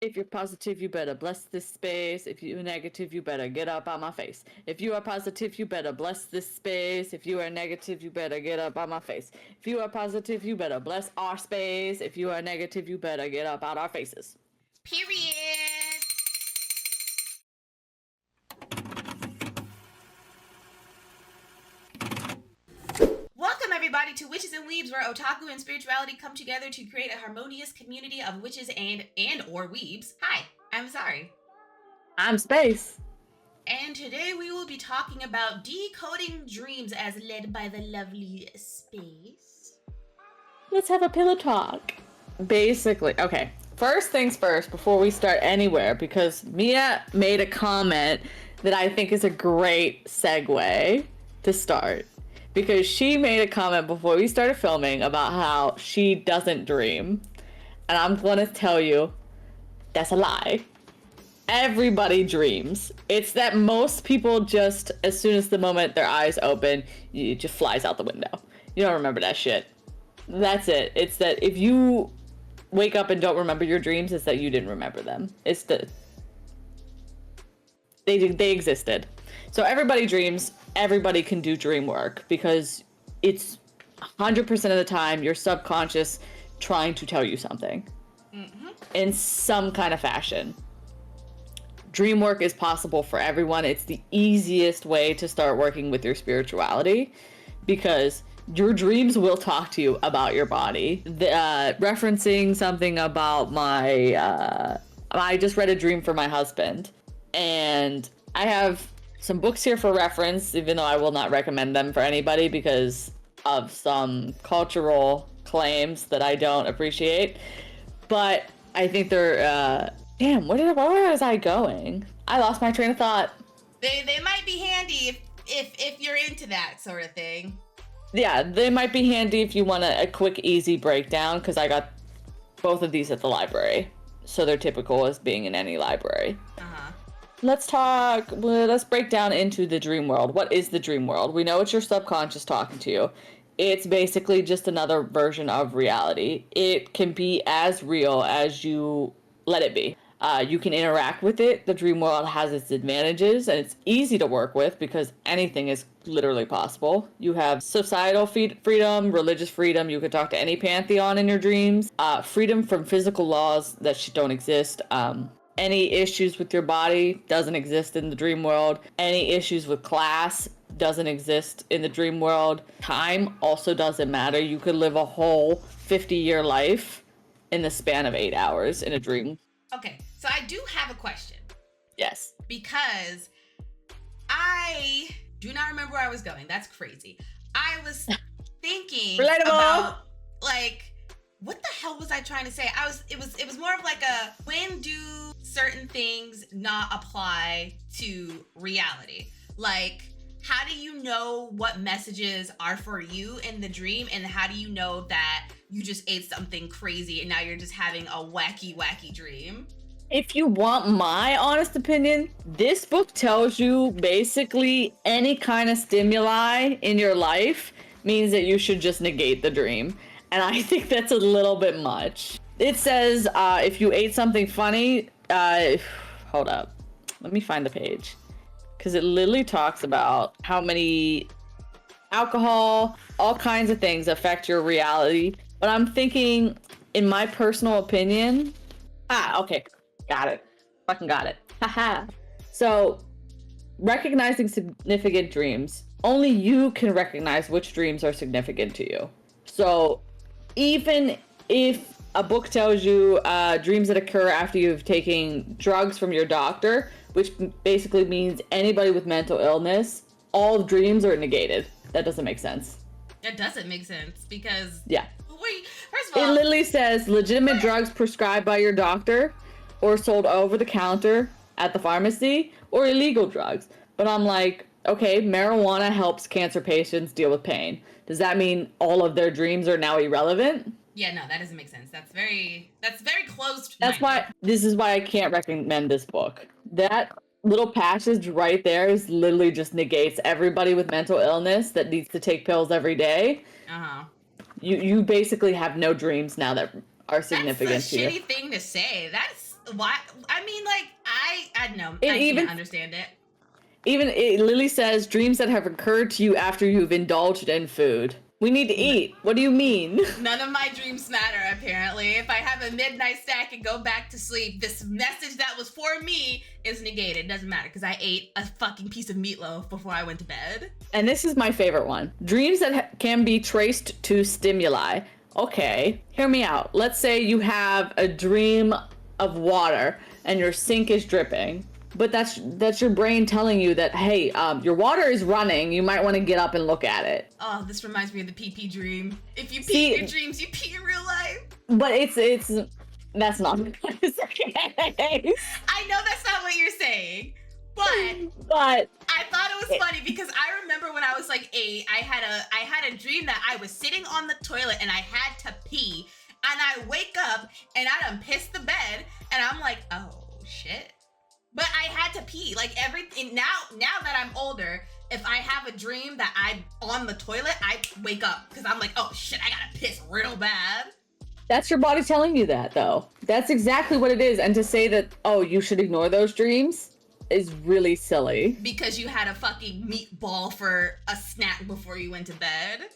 If you're positive, you better bless this space. If you're negative, you better get up on my face. If you are positive, you better bless this space. If you are negative, you better get up on my face. If you are positive, you better bless our space. If you are negative, you better get up out our faces. Period. Welcome everybody to Witches and Weebs, where otaku and spirituality come together to create a harmonious community of witches and or weebs. Hi, I'm Zari. I'm Space. And today we will be talking about decoding dreams as led by the lovely Space. Let's have a pillow talk. Basically, okay. First things first, before we start anywhere, because Mia made a comment that I think is a great segue to start. Because she made a comment before we started filming about how she doesn't dream. And I'm going to tell you, that's a lie. Everybody dreams. It's that most people just, as soon as the moment their eyes open, it just flies out the window. You don't remember that shit. That's it. It's that if you wake up and don't remember your dreams, it's that you didn't remember them. It's the... They existed. So everybody dreams. Everybody can do dream work because it's 100% of the time your subconscious trying to tell you something in some kind of fashion. Dream work is possible for everyone. It's the easiest way to start working with your spirituality because your dreams will talk to you about your body. Referencing something about my... I just read a dream for my husband, and I have some books here for reference, even though I will not recommend them for anybody because of some cultural claims that I don't appreciate. But I think they're... Damn, where was I going? I lost my train of thought. They might be handy if you're into that sort of thing. Yeah, they might be handy if you want a quick, easy breakdown, because I got both of these at the library. So they're typical as being in any library. Let's break down into the dream world. What is the dream world? We know it's your subconscious talking to you. It's basically just another version of reality. It can be as real as you let it be. You can interact with it. The dream world has its advantages, and it's easy to work with because anything is literally possible. You have societal freedom, religious freedom. You can talk to any pantheon in your dreams. Freedom from physical laws that don't exist. Any issues with your body doesn't exist in the dream world. Any issues with class doesn't exist in the dream world. Time also doesn't matter. You could live a whole 50-year life in the span of 8 hours in a dream. Okay, so I do have a question. Yes. Because I do not remember where I was going. That's crazy. I was thinking about, like, what the hell was I trying to say? It was more of like a, when do certain things not apply to reality? Like, how do you know what messages are for you in the dream? And how do you know that you just ate something crazy and now you're just having a wacky dream? If you want my honest opinion, this book tells you basically any kind of stimuli in your life means that you should just negate the dream. And I think that's a little bit much. It says if you ate something funny, hold up, let me find the page. Because it literally talks about how many alcohol, all kinds of things affect your reality. But I'm thinking, in my personal opinion, okay, got it. Fucking got it. Haha. So, recognizing significant dreams. Only you can recognize which dreams are significant to you. So, even if a book tells you dreams that occur after you've taken drugs from your doctor, which basically means anybody with mental illness, all dreams are negated. That doesn't make sense. That doesn't make sense because... Yeah. Wait, first of all... It literally says legitimate drugs prescribed by your doctor or sold over the counter at the pharmacy, or illegal drugs. But I'm like, okay, marijuana helps cancer patients deal with pain. Does that mean all of their dreams are now irrelevant? Yeah, no, that doesn't make sense. That's very closed. This is why I can't recommend this book. That little passage right there is literally just negates everybody with mental illness that needs to take pills every day. You basically have no dreams now that are significant to you. That's a shitty thing to say. why? I mean, like, I don't know. I can't understand it. Even Lily says dreams that have occurred to you after you've indulged in food. We need to eat. What do you mean? None of my dreams matter, apparently. If I have a midnight snack and go back to sleep, this message that was for me is negated. It doesn't matter because I ate a fucking piece of meatloaf before I went to bed. And this is my favorite one. Dreams that can be traced to stimuli. Okay, hear me out. Let's say you have a dream of water and your sink is dripping. But that's your brain telling you that, hey, your water is running. You might want to get up and look at it. Oh, this reminds me of the pee dream. If you pee in your dreams, you pee in real life. But that's not the case. I know that's not what you're saying, but I thought it was funny because I remember when I was like 8, I had a dream that I was sitting on the toilet and I had to pee, and I wake up and I done pissed the bed, and I'm like, oh shit. But I had to pee. Like everything now that I'm older, if I have a dream that I'm on the toilet, I wake up because I'm like, oh shit, I gotta piss real bad. That's your body telling you that, though. That's exactly what it is. And to say that, oh, you should ignore those dreams is really silly. Because you had a fucking meatball for a snack before you went to bed.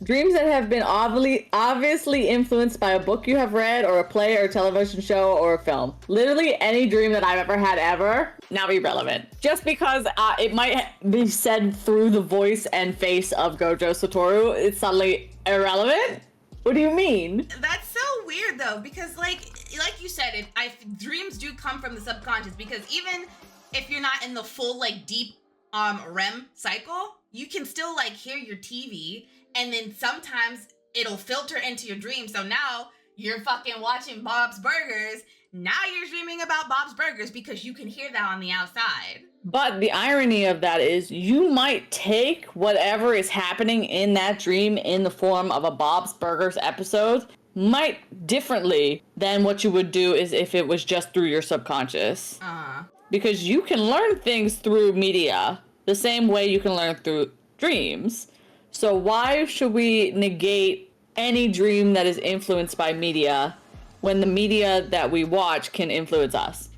Dreams that have been obviously influenced by a book you have read, or a play, or a television show, or a film. Literally any dream that I've ever had ever, now irrelevant. Just because it might be said through the voice and face of Gojo Satoru, it's suddenly irrelevant? What do you mean? That's so weird though, because like you said, dreams do come from the subconscious, because even if you're not in the full like deep REM cycle, you can still like hear your TV, and then sometimes it'll filter into your dream. So now you're fucking watching Bob's Burgers. Now you're dreaming about Bob's Burgers because you can hear that on the outside. But the irony of that is you might take whatever is happening in that dream in the form of a Bob's Burgers episode might differently than what you would do is if it was just through your subconscious. Because you can learn things through media the same way you can learn through dreams. So why should we negate any dream that is influenced by media when the media that we watch can influence us?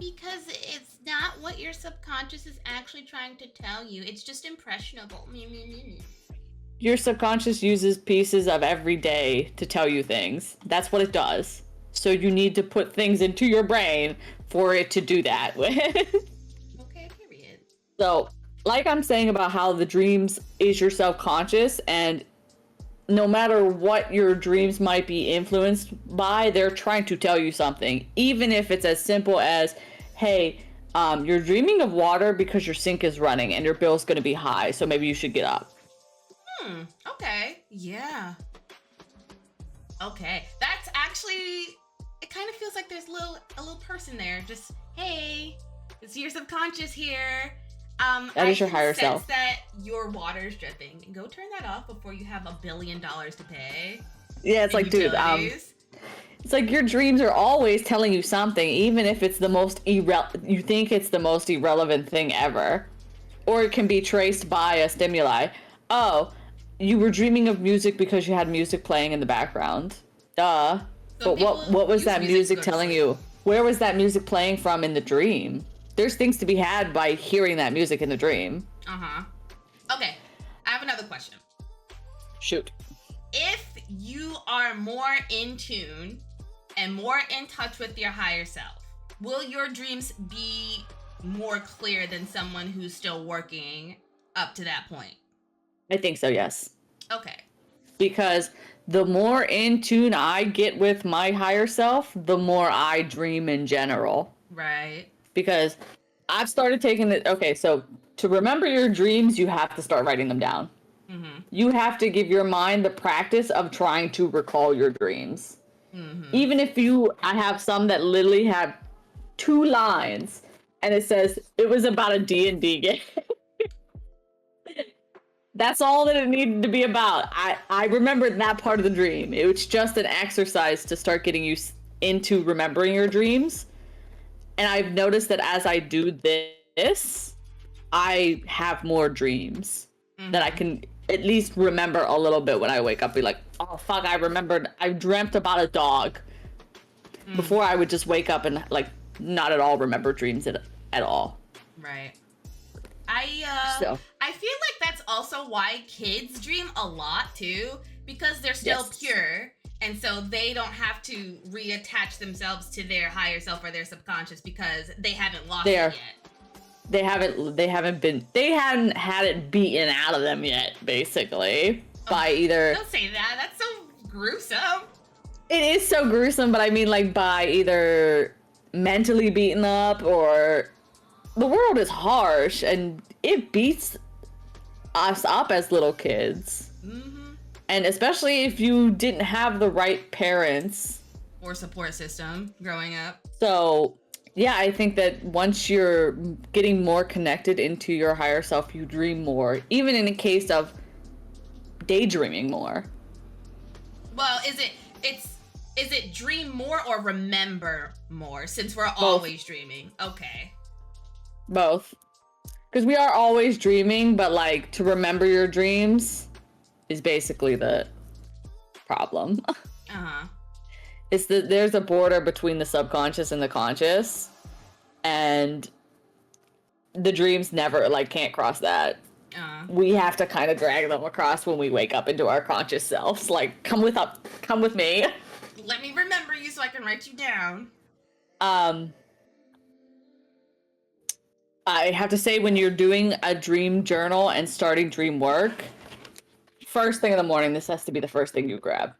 Because it's not what your subconscious is actually trying to tell you. It's just impressionable. Your subconscious uses pieces of every day to tell you things. That's what it does. So you need to put things into your brain for it to do that. Okay, period. So, like I'm saying about how the dreams is your subconscious, and no matter what your dreams might be influenced by, they're trying to tell you something. Even if it's as simple as, hey, you're dreaming of water because your sink is running and your bill's going to be high, so maybe you should get up. Okay. Yeah. Okay. That's actually, it kind of feels like there's a little person there. Just, hey, it's your subconscious here. That is your higher self. That your water's dripping. Go turn that off before you have $1 billion to pay. Yeah, it's like, dude, it's like your dreams are always telling you something, even if it's the most you think it's the most irrelevant thing ever. Or it can be traced by a stimuli. Oh, you were dreaming of music because you had music playing in the background. Duh. But what was that music telling you? Where was that music playing from in the dream? There's things to be had by hearing that music in the dream. Okay, I have another question. Shoot. If you are more in tune and more in touch with your higher self, will your dreams be more clear than someone who's still working up to that point? I think so, yes. Okay. Because the more in tune I get with my higher self, the more I dream in general. Right. Because I've started taking it. Okay, so to remember your dreams, you have to start writing them down. You have to give your mind the practice of trying to recall your dreams. Even if I have some that literally have 2 lines and it says it was about a D&D game. That's all that it needed to be about. I remembered that part of the dream. It was just an exercise to start getting you into remembering your dreams. And I've noticed that as I do this, I have more dreams that I can at least remember a little bit when I wake up. Be like, oh, fuck, I dreamt about a dog. Before I would just wake up and like not at all remember dreams at all. Right. I feel like that's also why kids dream a lot too, because they're still pure, and so they don't have to reattach themselves to their higher self or their subconscious because they haven't lost it yet. They hadn't had it beaten out of them yet, basically. By either. Don't say that. That's so gruesome. It is so gruesome, but I mean, like, by either mentally beaten up or the world is harsh and it beats us up as little kids. Mm-hmm. And especially if you didn't have the right parents or support system growing up. So, yeah, I think that once you're getting more connected into your higher self, you dream more, even in the case of daydreaming more. Well, is it dream more or remember more, since we're always dreaming? Okay. Both. Because we are always dreaming, but like to remember your dreams is basically the problem. Uh-huh. It's there's a border between the subconscious and the conscious, and the dreams never can't cross that. We have to kind of drag them across when we wake up into our conscious selves. Like, come with me. Let me remember you so I can write you down. I have to say, when you're doing a dream journal and starting dream work, first thing in the morning, this has to be the first thing you grab.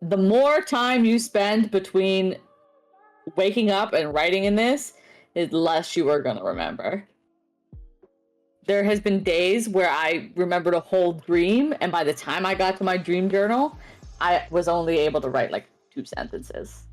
The more time you spend between waking up and writing in this, the less you are going to remember. There has been days where I remembered a whole dream, and by the time I got to my dream journal, I was only able to write like 2 sentences.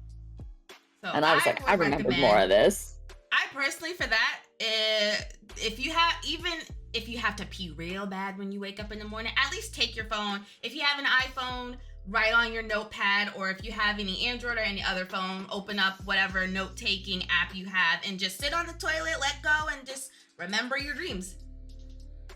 So and I was like, I remembered more of this. I personally, for that, if you have to pee real bad when you wake up in the morning, at least take your phone. If you have an iPhone, write on your notepad, or if you have any Android or any other phone, open up whatever note-taking app you have and just sit on the toilet, let go, and just remember your dreams.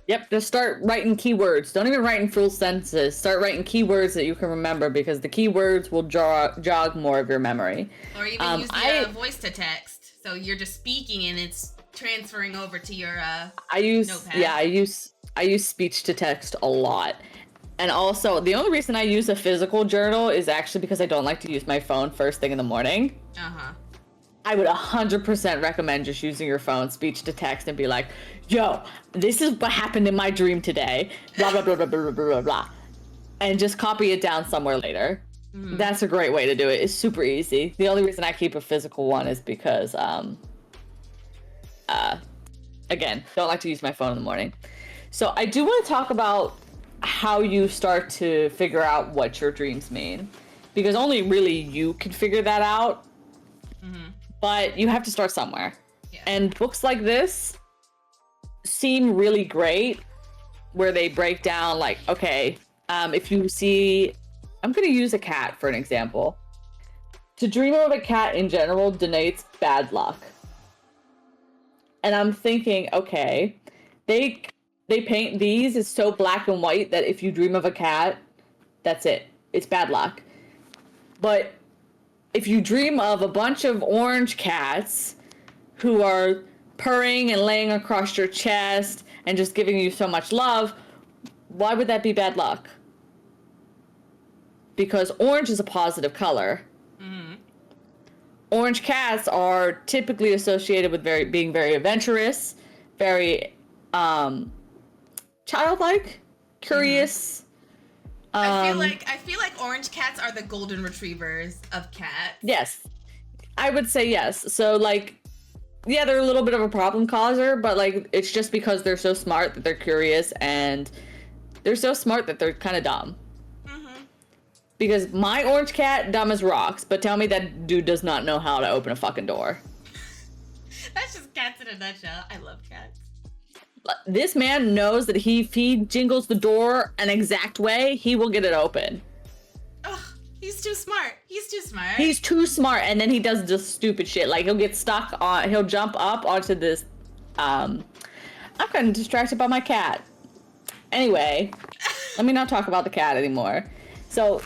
Yep, just start writing keywords. Don't even write in full sentences. Start writing keywords that you can remember, because the keywords will jog more of your memory. Or even use the voice to text. So you're just speaking and it's transferring over to your notepad. Yeah, I use speech to text a lot. And also, the only reason I use a physical journal is actually because I don't like to use my phone first thing in the morning. Uh-huh. I would 100% recommend just using your phone, speech to text, and be like, yo, this is what happened in my dream today, blah, blah, blah, blah, blah, blah, blah, blah. And just copy it down somewhere later. Mm-hmm. That's a great way to do it. It's super easy. The only reason I keep a physical one is because, again, don't like to use my phone in the morning. So I do want to talk about how you start to figure out what your dreams mean, because only really you can figure that out. Mm-hmm. But you have to start somewhere. Yeah. And books like this seem really great, where they break down like, okay, if you see, I'm going to use a cat for an example. To dream of a cat in general denotes bad luck. And I'm thinking, okay, they paint these as so black and white that if you dream of a cat, that's it. It's bad luck. But if you dream of a bunch of orange cats who are purring and laying across your chest and just giving you so much love, why would that be bad luck? Because orange is a positive color. Mm-hmm. Orange cats are typically associated with being very adventurous, very childlike, curious. Mm-hmm. I feel like orange cats are the golden retrievers of cats. Yes, I would say yes. So yeah, they're a little bit of a problem causer, but it's just because they're so smart that they're curious, and they're so smart that they're kind of dumb. Mm-hmm. Because my orange cat, dumb as rocks, but tell me that dude does not know how to open a fucking door. That's just cats in a nutshell. I love cats. This man knows that if he jingles the door an exact way, he will get it open. Ugh, he's too smart. He's too smart, and then he does just stupid shit. He'll get stuck on, he'll jump up onto this, I'm kind of distracted by my cat. Anyway, let me not talk about the cat anymore. So,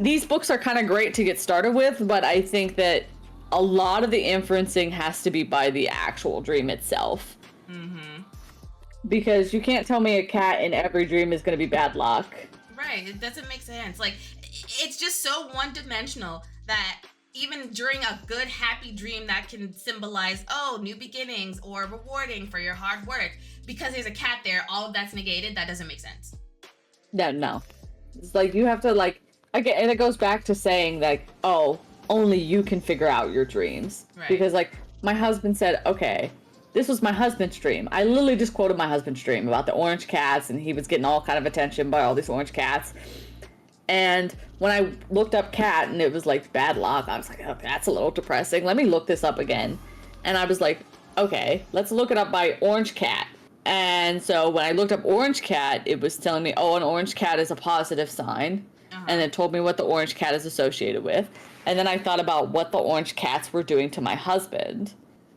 these books are kind of great to get started with, but I think that a lot of the inferencing has to be by the actual dream itself. Mm-hmm. Because you can't tell me a cat in every dream is going to be bad luck. Right, it doesn't make sense. Like, it's just so one-dimensional that even during a good, happy dream that can symbolize, oh, new beginnings or rewarding for your hard work, because there's a cat there, all of that's negated. That doesn't make sense. No. It's like you have to, like, again, and it goes back to saying, like, oh, only you can figure out your dreams. Right. Because, like, my husband said, okay, this was my husband's dream. I literally just quoted my husband's dream about the orange cats, and he was getting all kind of attention by all these orange cats. And when I looked up cat and it was like bad luck, I was like, oh, that's a little depressing. Let me look this up again. And I was like, okay, let's look it up by orange cat. And so when I looked up orange cat, it was telling me, oh, an orange cat is a positive sign. And it told me what the orange cat is associated with. And then I thought about what the orange cats were doing to my husband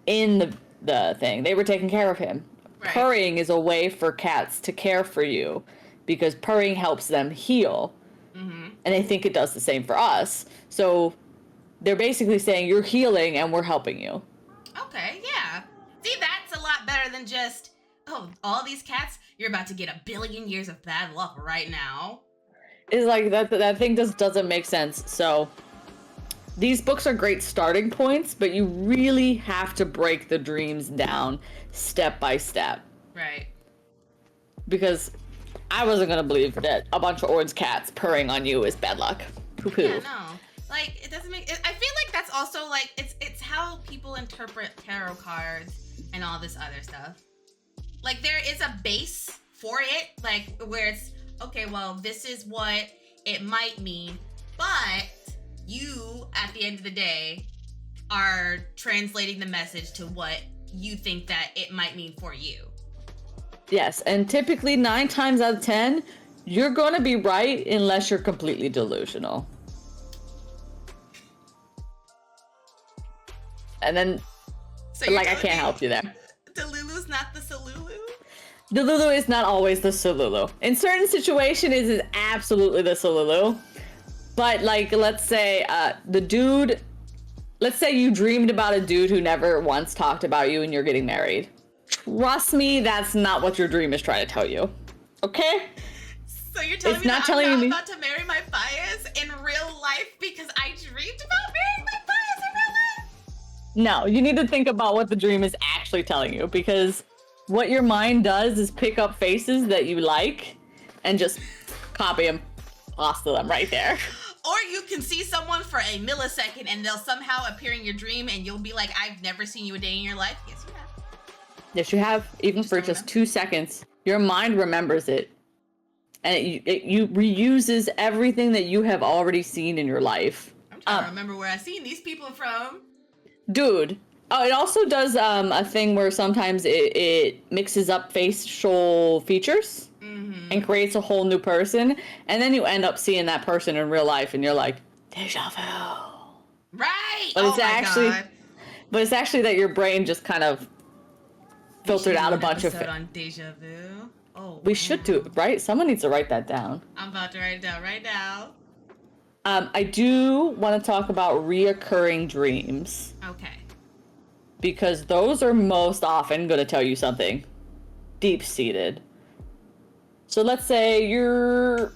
in the thing. They were taking care of him. Right. Purring is a way for cats to care for you because purring helps them heal. Mm-hmm. And I think it does the same for us. So they're basically saying you're healing and we're helping you. Okay, yeah. See, that's a lot better than just, oh, all these cats, you're about to get 1 billion years of bad luck right now. It's like that thing just doesn't make sense. So these books are great starting points, but you really have to break the dreams down step by step. Right. Because I wasn't going to believe that a bunch of orange cats purring on you is bad luck. Poo-poo. Yeah, no. Like, it doesn't make... I feel like that's also, like, it's how people interpret tarot cards and all this other stuff. Like, there is a base for it, like, where it's, okay, well, this is what it might mean, but you, at the end of the day, are translating the message to what you think that it might mean for you. Yes, and typically 9 times out of 10, you're going to be right unless you're completely delusional. And then, so like, I can't help you there. Delulu's not the Salulu? Delulu is not always the Salulu. In certain situations, it is absolutely the Salulu. But, like, let's say let's say you dreamed about a dude who never once talked about you and you're getting married. Trust me, that's not what your dream is trying to tell you. Okay? So you're telling me that I'm not about to marry my bias in real life because I dreamed about marrying my bias in real life? No, you need to think about what the dream is actually telling you, because what your mind does is pick up faces that you like and just copy them, pasta them right there. Or you can see someone for a millisecond and they'll somehow appear in your dream and you'll be like, I've never seen you a day in your life. Yes, you have. Yes, you have, even for just 2 seconds. Your mind remembers it. And it reuses everything that you have already seen in your life. I'm trying to remember where I've seen these people from. Dude. Oh, it also does a thing where sometimes it mixes up facial features and creates a whole new person. And then you end up seeing that person in real life and you're like, deja vu. Right. But it's actually that your brain just kind of filtered out a bunch of it. On deja vu. Oh, we should do it, right? Someone needs to write that down. I'm about to write it down right now. I do want to talk about reoccurring dreams. Okay. Because those are most often going to tell you something deep-seated. So let's say you're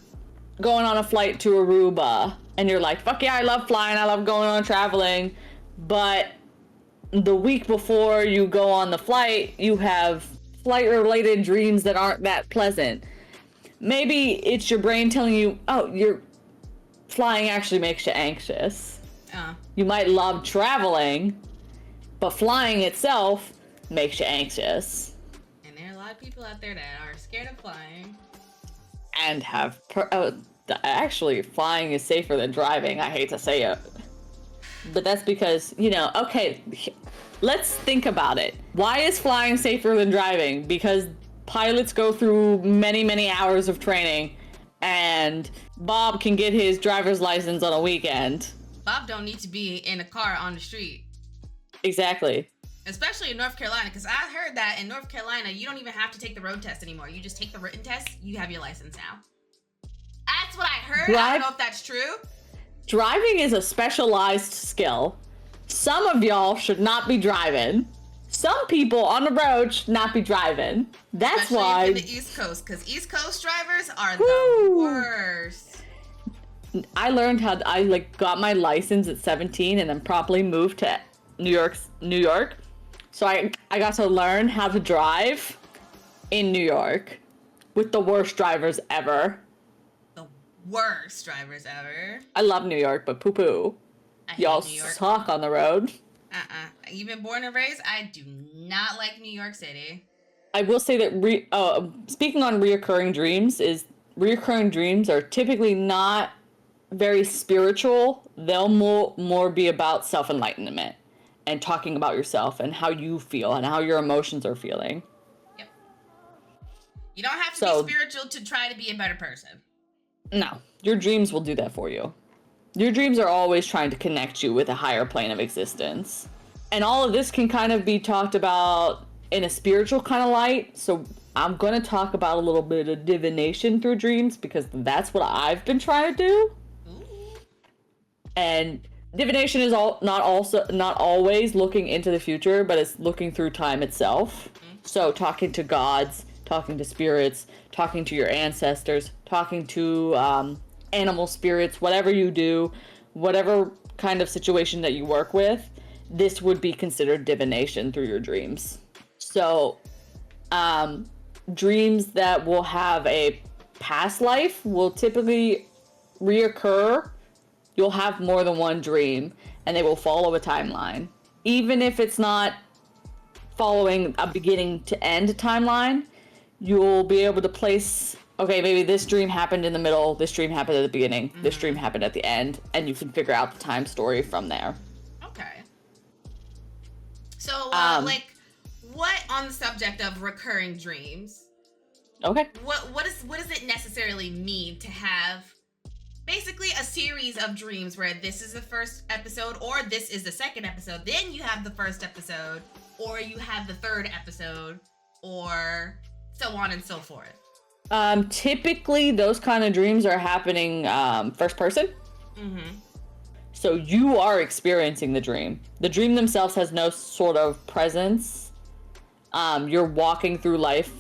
going on a flight to Aruba and you're like, fuck yeah, I love flying, I love going on traveling. But the week before you go on the flight, you have flight-related dreams that aren't that pleasant. Maybe it's your brain telling you, oh, your flying actually makes you anxious. You might love traveling, but flying itself makes you anxious. And there are a lot of people out there that are scared of flying. And have... actually, flying is safer than driving. I hate to say it. But that's because, okay, let's think about it. Why is flying safer than driving? Because pilots go through many, many hours of training, and Bob can get his driver's license on a weekend. Bob don't need to be in a car on the street. Exactly. Especially in North Carolina, because I heard that in North Carolina, you don't even have to take the road test anymore. You just take the written test, you have your license now. That's what I heard. I don't know if that's true. Driving is a specialized skill. Some of y'all should not be driving. Some people on the road should not be driving. That's especially why. in the East Coast, because East Coast drivers are the worst. I learned how I got my license at 17 and then promptly moved to New York. So I got to learn how to drive in New York with the worst drivers ever. The worst drivers ever. I love New York, but poo-poo. Y'all suck on the road. Even born and raised, I do not like New York City. I will say that speaking on reoccurring dreams are typically not very spiritual. They'll more be about self-enlightenment and talking about yourself and how you feel and how your emotions are feeling. Yep. You don't have to be spiritual to try to be a better person. No, your dreams will do that for you. Your dreams are always trying to connect you with a higher plane of existence. And all of this can kind of be talked about in a spiritual kind of light. So I'm going to talk about a little bit of divination through dreams because that's what I've been trying to do. Ooh. And divination is not always looking into the future, but it's looking through time itself. Mm-hmm. So talking to gods, talking to spirits, talking to your ancestors, talking to animal spirits, whatever you do, whatever kind of situation that you work with, this would be considered divination through your dreams. So dreams that will have a past life will typically reoccur. You'll have more than one dream and they will follow a timeline. Even if it's not following a beginning to end timeline, you'll be able to place, okay, maybe this dream happened in the middle, this dream happened at the beginning, this dream happened at the end, and you can figure out the time story from there. Okay. So, what on the subject of recurring dreams? Okay. What does it necessarily mean to have basically a series of dreams where this is the first episode or this is the second episode, then you have the first episode or you have the third episode or so on and so forth? Typically those kind of dreams are happening first person. Mm-hmm. So you are experiencing the dream. The dream themselves has no sort of presence. You're walking through life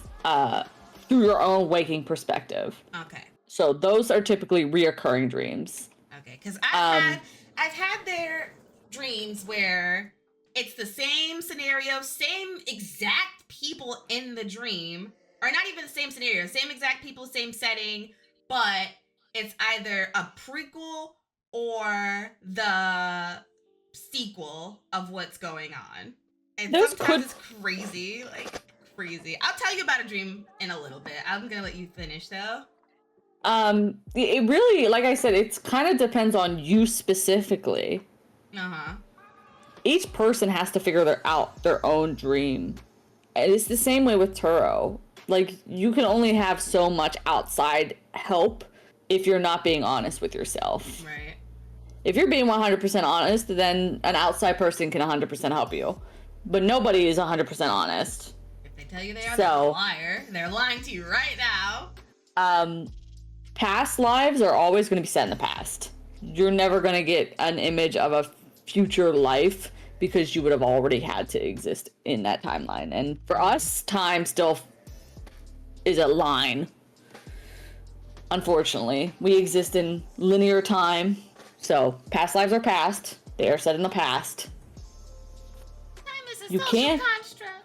through your own waking perspective. Okay. So those are typically reoccurring dreams. Okay, because I've had their dreams where it's the same scenario, same exact people in the dream, or not even the same scenario, same exact people, same setting, but it's either a prequel or the sequel of what's going on. And sometimes it's crazy, crazy. I'll tell you about a dream in a little bit. I'm gonna let you finish though. It really, like I said, it's kind of depends on you specifically. Uh-huh. Each person has to figure out their own dream. And it's the same way with tarot. Like, you can only have so much outside help if you're not being honest with yourself. Right. If you're being 100% honest, then an outside person can 100% help you. But nobody is 100% honest. If they tell you they are, they're a liar. They're lying to you right now. Past lives are always going to be set in the past. You're never going to get an image of a future life because you would have already had to exist in that timeline. And for us, time still is a line. Unfortunately, we exist in linear time. So past lives are past. They are set in the past. Time is a social construct.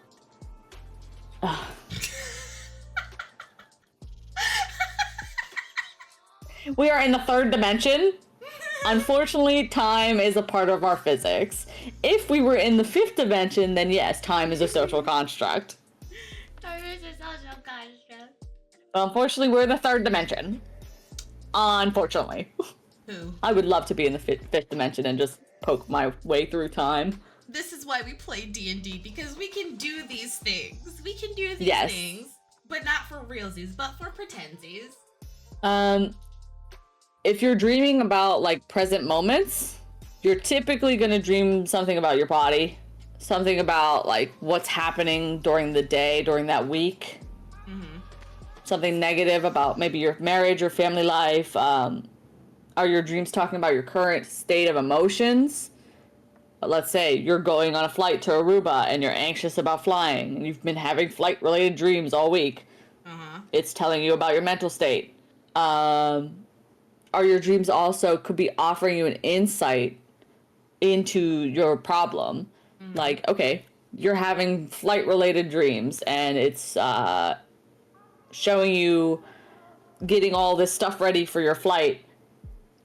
We are in the third dimension. Unfortunately, time is a part of our physics. If we were in the fifth dimension, then yes, time is a social construct. Time is a social construct. But unfortunately, we're in the third dimension. Unfortunately. I would love to be in the fifth dimension and just poke my way through time. This is why we play D&D, because we can do these things. We can do these things, but not for realsies, but for pretensies. If you're dreaming about, like, present moments, you're typically going to dream something about your body, something about, like, what's happening during the day, during that week. Mm-hmm. Something negative about maybe your marriage or family life. Are your dreams talking about your current state of emotions? Let's say you're going on a flight to Aruba and you're anxious about flying and you've been having flight related dreams all week. It's telling you about your mental state. Are your dreams also could be offering you an insight into your problem? Like, okay, you're having flight related dreams and it's showing you getting all this stuff ready for your flight.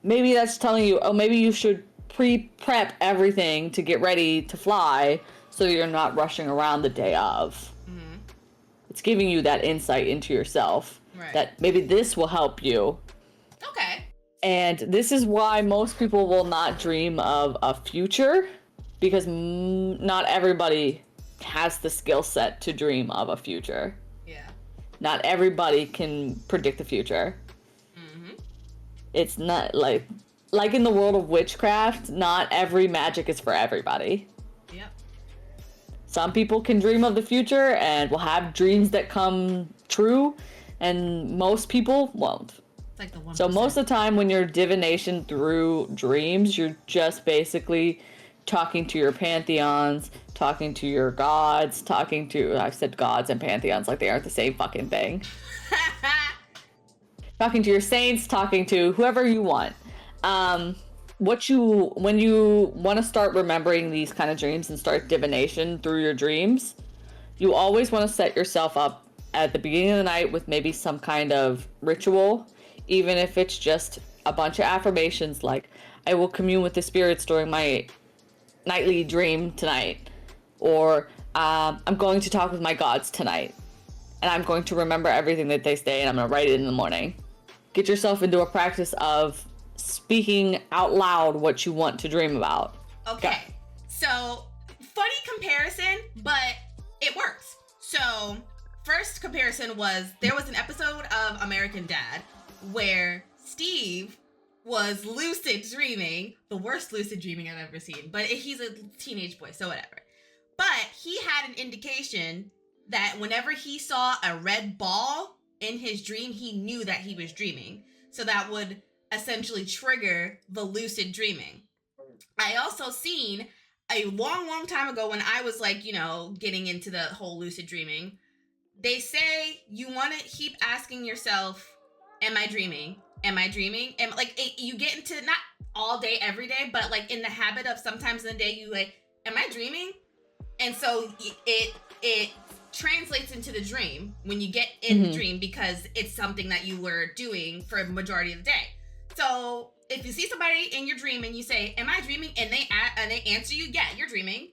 Maybe that's telling you, oh, maybe you should pre-prep everything to get ready to fly so you're not rushing around the day of. It's giving you that insight into yourself, that maybe this will help you. Okay. And this is why most people will not dream of a future, because not everybody has the skill set to dream of a future. Yeah. Not everybody can predict the future. It's not like in the world of witchcraft, not every magic is for everybody. Yep. Some people can dream of the future and will have dreams that come true, and most people won't. It's like the 1%. So most of the time when you're divination through dreams, you're just basically talking to your pantheons, talking to your gods, I've said gods and pantheons like they aren't the same fucking thing. Talking to your saints, talking to whoever you want. When you want to start remembering these kind of dreams and start divination through your dreams, you always want to set yourself up at the beginning of the night with maybe some kind of ritual, even if it's just a bunch of affirmations like, I will commune with the spirits during my nightly dream tonight, or I'm going to talk with my gods tonight, and I'm going to remember everything that they say, and I'm going to write it in the morning. Get yourself into a practice of speaking out loud what you want to dream about. Okay. So, funny comparison, but it works. So, first comparison was, there was an episode of American Dad where Steve was lucid dreaming, the worst lucid dreaming I've ever seen, but he's a teenage boy, so whatever. But he had an indication that whenever he saw a red ball in his dream, he knew that he was dreaming. So that would essentially trigger the lucid dreaming. I also seen a long time ago when I was like, getting into the whole lucid dreaming, they say you want to keep asking yourself, am I dreaming? Am I dreaming? And you get into, not all day, every day, but like in the habit of sometimes in the day, you like, am I dreaming? And so it translates into the dream when you get in the dream, because it's something that you were doing for a majority of the day. So if you see somebody in your dream and you say, am I dreaming? And they answer you, yeah, you're dreaming.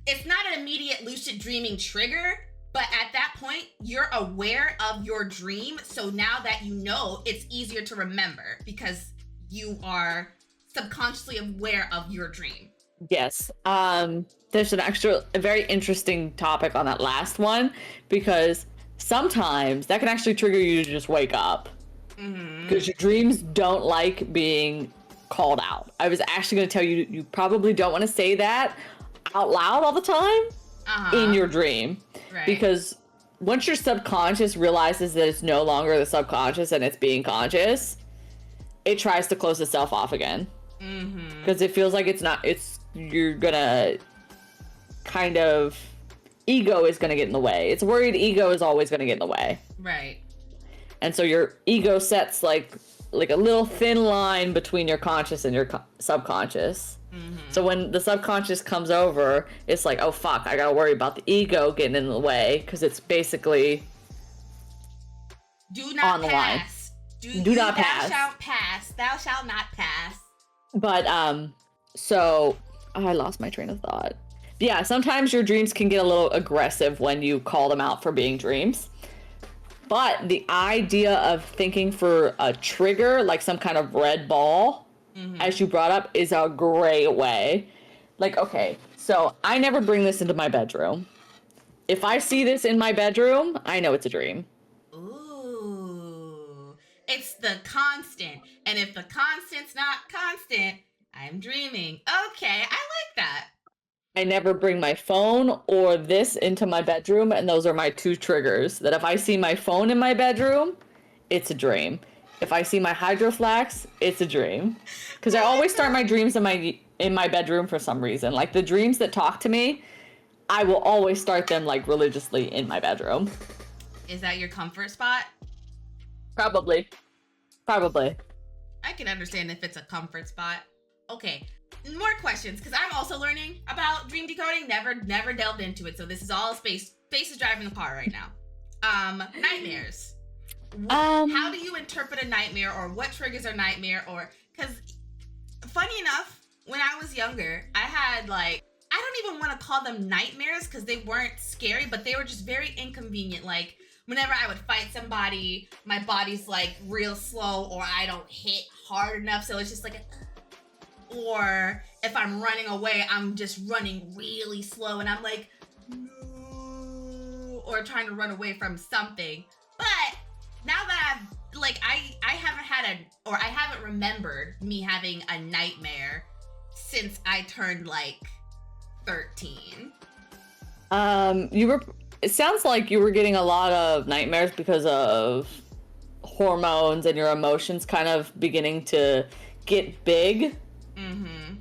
It's not an immediate lucid dreaming trigger, but at that point, you're aware of your dream. So now that you know, it's easier to remember because you are subconsciously aware of your dream. Yes. There's a very interesting topic on that last one, because sometimes that can actually trigger you to just wake up. Because your dreams don't like being called out. I was actually going to tell you, you probably don't want to say that out loud all the time in your dream. Right. Because once your subconscious realizes that it's no longer the subconscious and it's being conscious, it tries to close itself off again. Because it feels like you're gonna kind of, ego is gonna get in the way. It's worried ego is always gonna get in the way. Right. And so your ego sets like a little thin line between your conscious and your subconscious. So when the subconscious comes over, it's like, oh fuck, I gotta worry about the ego getting in the way, because it's basically do not on the pass. line. Do not pass. Thou shalt pass. Thou shalt not pass. But so I lost my train of thought. Yeah, sometimes your dreams can get a little aggressive when you call them out for being dreams. But the idea of thinking for a trigger, like some kind of red ball, as you brought up, is a great way. Like, okay, so I never bring this into my bedroom. If I see this in my bedroom, I know it's a dream. Ooh. It's the constant. And if the constant's not constant, I'm dreaming. Okay, I like that. I never bring my phone or this into my bedroom, and those are my two triggers. That if I see my phone in my bedroom, it's a dream. If I see my hydroflax, it's a dream. Because I always start my dreams in my bedroom for some reason. Like the dreams that talk to me, I will always start them like religiously in my bedroom. Is that your comfort spot? Probably. I can understand if it's a comfort spot. Okay, more questions, because I'm also learning about dream decoding. Never delved into it, so this is all space is driving the car right now. Nightmares. How do you interpret a nightmare, or what triggers a nightmare? Or, because funny enough, when I was younger, I had like, I don't even want to call them nightmares because they weren't scary, but they were just very inconvenient. Like whenever I would fight somebody, my body's like real slow, or I don't hit hard enough, so it's just like or if I'm running away, I'm just running really slow and I'm like, no, or trying to run away from something. But now that I've like, I haven't remembered me having a nightmare since I turned like 13. It sounds like you were getting a lot of nightmares because of hormones and your emotions kind of beginning to get big. Mm-hmm.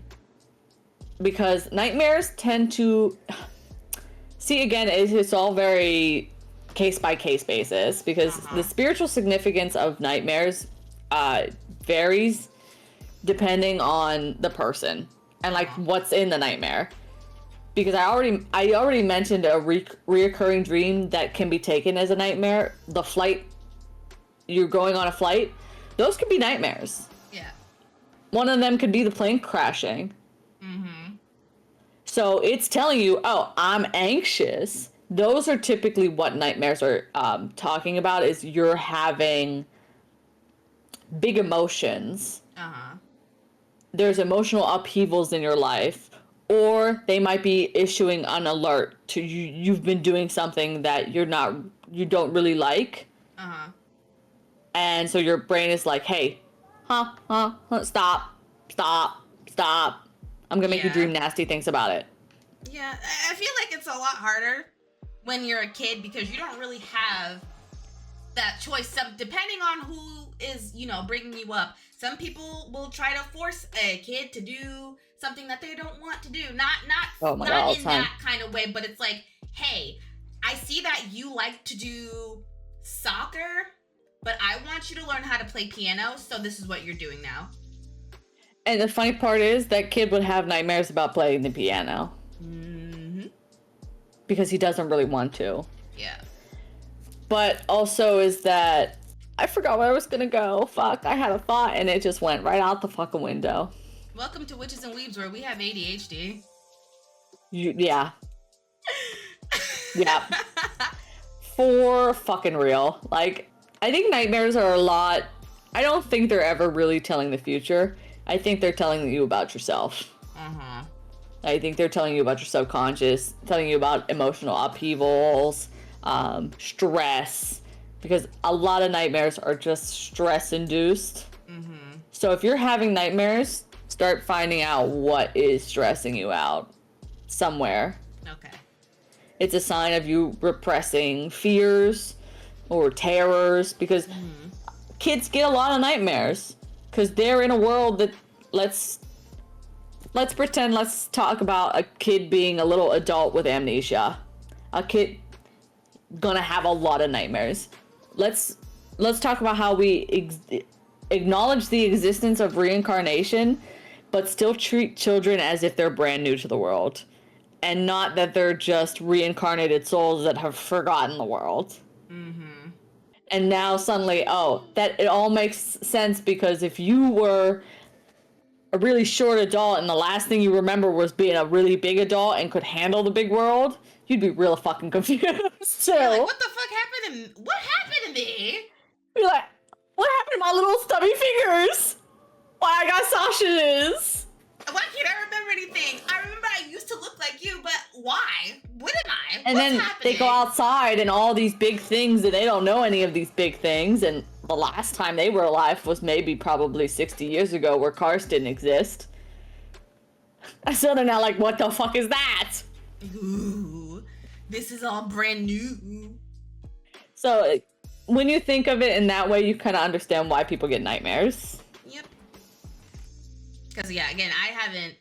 Because nightmares tend to see, again, it's all very case by case basis, because the spiritual significance of nightmares varies depending on the person and like what's in the nightmare. Because I already mentioned a reoccurring dream that can be taken as a nightmare. The flight, you're going on a flight, those could be nightmares. Yeah. One of them could be the plane crashing. Mm-hmm. So it's telling you, oh, I'm anxious. Those are typically what nightmares are talking about, is you're having big emotions. Uh-huh. There's emotional upheavals in your life, or they might be issuing an alert to you. You've been doing something that you don't really like. Uh-huh. And so your brain is like, hey, stop. I'm gonna make you dream nasty things about it. Yeah, I feel like it's a lot harder when you're a kid because you don't really have that choice. Depending on who is, bringing you up. Some people will try to force a kid to do something that they don't want to do. Not in that kind of way, but it's like, hey, I see that you like to do soccer, but I want you to learn how to play piano, so this is what you're doing now. And the funny part is that kid would have nightmares about playing the piano. Mm-hmm. Because he doesn't really want to. Yeah. But also is that, I forgot where I was gonna go. Fuck, I had a thought and it just went right out the fucking window. Welcome to Witches and Weebs, where we have ADHD. Yeah. Yeah. For fucking real. Like, I think nightmares are a lot. I don't think they're ever really telling the future. I think they're telling you about yourself. Uh-huh. I think they're telling you about your subconscious, telling you about emotional upheavals, stress, because a lot of nightmares are just stress-induced. Mm-hmm. So if you're having nightmares, start finding out what is stressing you out somewhere. Okay. It's a sign of you repressing fears or terrors, because kids get a lot of nightmares because they're in a world that let's talk about a kid being a little adult with amnesia. A kid gonna have a lot of nightmares. Let's talk about how we acknowledge the existence of reincarnation, but still treat children as if they're brand new to the world, and not that they're just reincarnated souls that have forgotten the world. Mm-hmm. And now suddenly, that it all makes sense, because if you were a really short adult and the last thing you remember was being a really big adult and could handle the big world, you'd be real fucking confused. So, you're like, what the fuck happened what happened to me? You're like, what happened to my little stubby fingers? Why I got sausages? Why can't I remember anything? I remember I used to look like you, but why? What am I? And What's then happening? they go outside and all these big things, and they don't know any of these big things. And the last time they were alive was probably 60 years ago, where cars didn't exist. So they're now like, what the fuck is that? Ooh, this is all brand new. So when you think of it in that way, you kind of understand why people get nightmares. Yep. Because, yeah, again, I haven't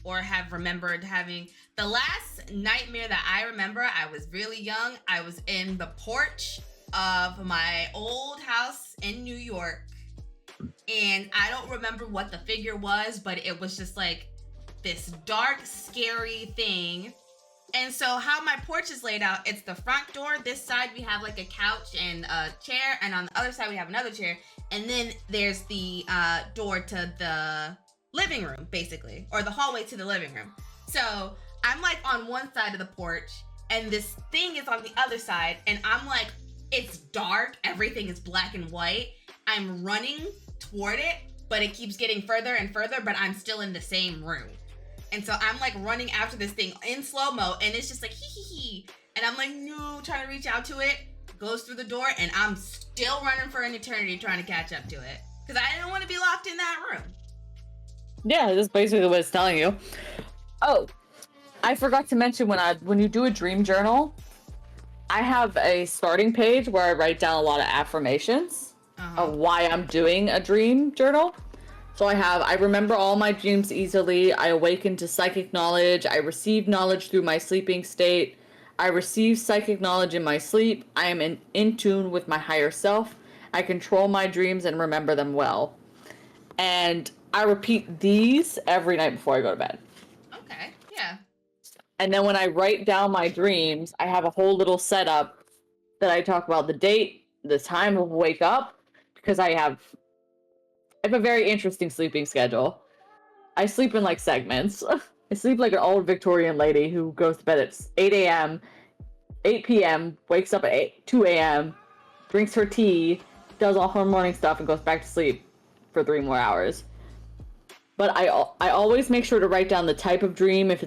or have remembered having... The last nightmare that I remember, I was really young. I was in the porch of my old house in New York. And I don't remember what the figure was, but it was just like this dark, scary thing. And so how my porch is laid out, it's the front door. This side we have like a couch and a chair, and on the other side we have another chair. And then there's the door to the living room, basically, or the hallway to the living room. So I'm like on one side of the porch, and this thing is on the other side, and I'm like, it's dark, everything is black and white. I'm running toward it, but it keeps getting further and further, but I'm still in the same room. And so I'm like running after this thing in slow-mo, and it's just like hee hee hee. And I'm like, no, trying to reach out to it, goes through the door, and I'm still running for an eternity trying to catch up to it. Because I didn't want to be locked in that room. Yeah, that's basically what it's telling you. Oh, I forgot to mention when you do a dream journal, I have a starting page where I write down a lot of affirmations of why I'm doing a dream journal. So I remember all my dreams easily. I awaken to psychic knowledge. I receive knowledge through my sleeping state. I receive psychic knowledge in my sleep. I am in tune with my higher self. I control my dreams and remember them well. And I repeat these every night before I go to bed. Okay, yeah. And then when I write down my dreams, I have a whole little setup that I talk about the date, the time of wake up, because I have a very interesting sleeping schedule. I sleep in like segments. I sleep like an old Victorian lady who goes to bed at 8 a.m., 8 p.m., wakes up at 2 a.m., drinks her tea, does all her morning stuff, and goes back to sleep for 3 more hours. But I always make sure to write down the type of dream, if